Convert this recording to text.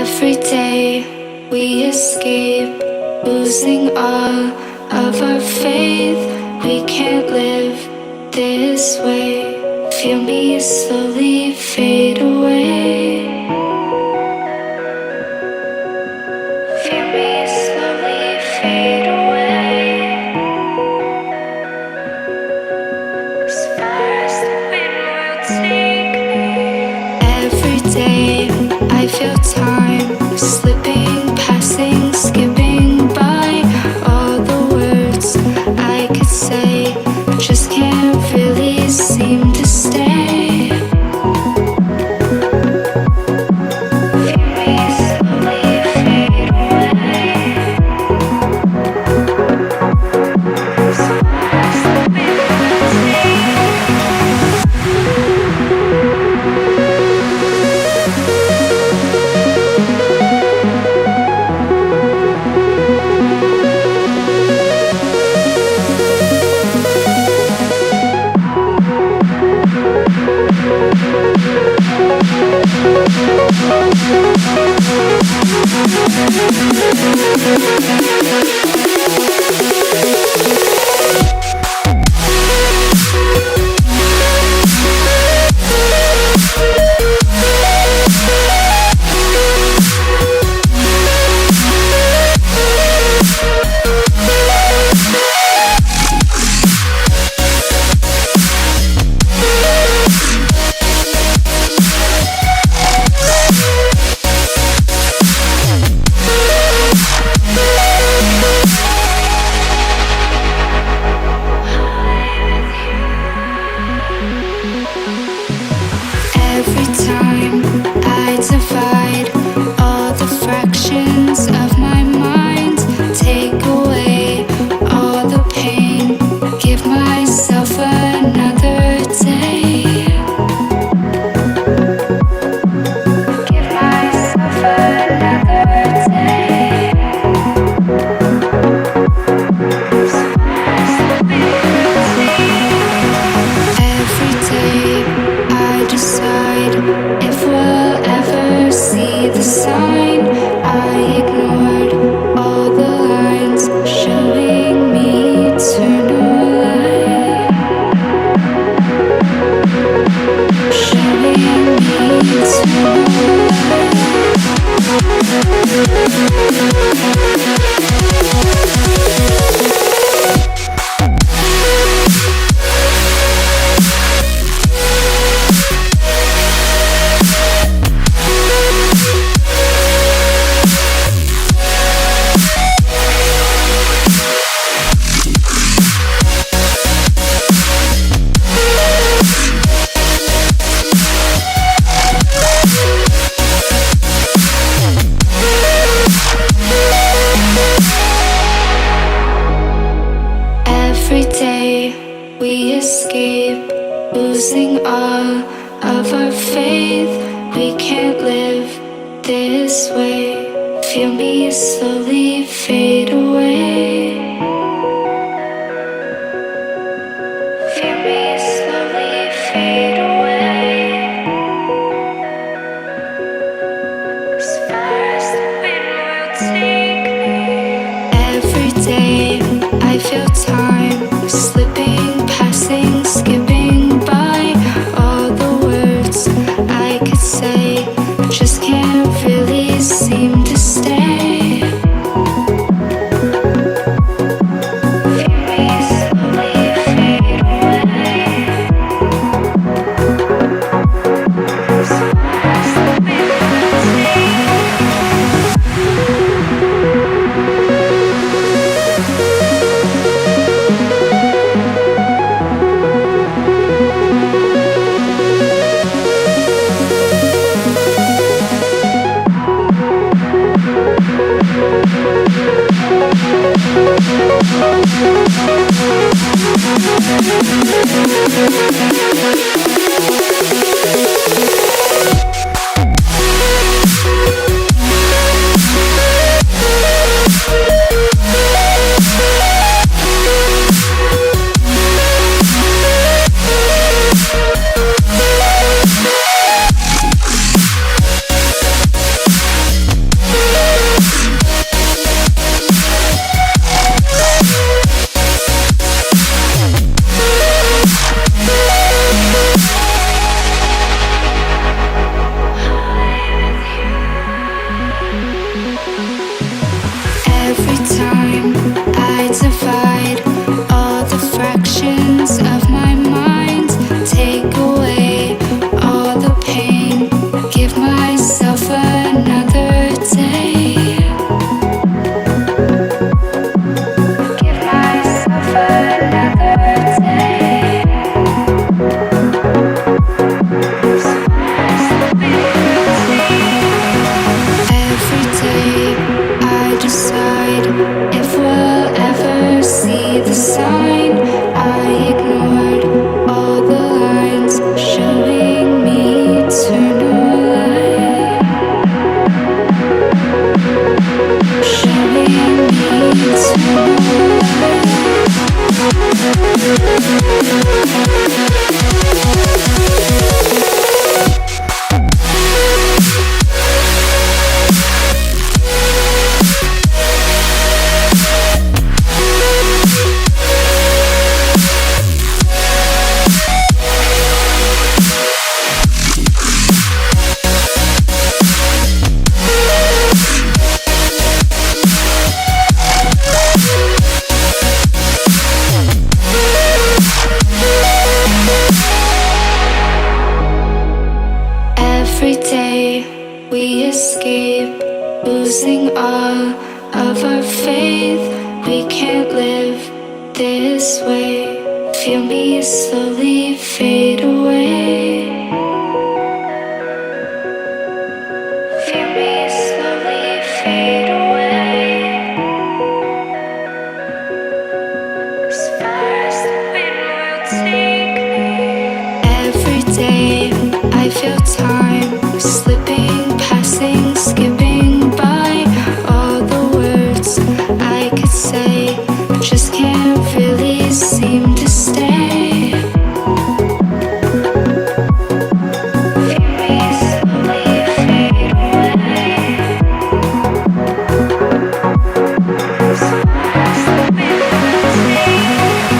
Every day we escape, losing all of our faith. We can't live this way. Feel me slowly fade away. Feel me slowly fade away. As far as the wind will take me. Every day I feel time slipping, passing, skipping by. All the words I could say just can't really seem to stay. Feel me slowly fade away. As far as the wind will take me. Every time I divide all the fractions of my mind, take away all the pain, give myself another day. Give myself another day. As far as the wind will take me. Every day I decide if we'll ever see the sign. I ignored all the lines showing me eternal light. Showing me eternal Every day we escape, losing all of our faith. We can't live this way. Feel me slowly fade away. Feel me slowly fade away. As far as the wind will take me. Every day I feel time slipping, passing, skipping by. All the words I could say just can't really seem to stay. Feel me slowly fade away. As far as the wind will take me. myself another day. Give myself another day. Every day I decide if we'll ever see the sign. I ignored all the lines showing me eternal light, showing me eternal Every day we escape, losing all of our faith. We can't live this way. Feel me slowly fade away. Feel me slowly fade away. As far as the wind will take me. Every day I feel time slipping, passing, skipping by. All the words I could say just can't really seem to stay. Feel me slowly fade away. As far as the wind will take me.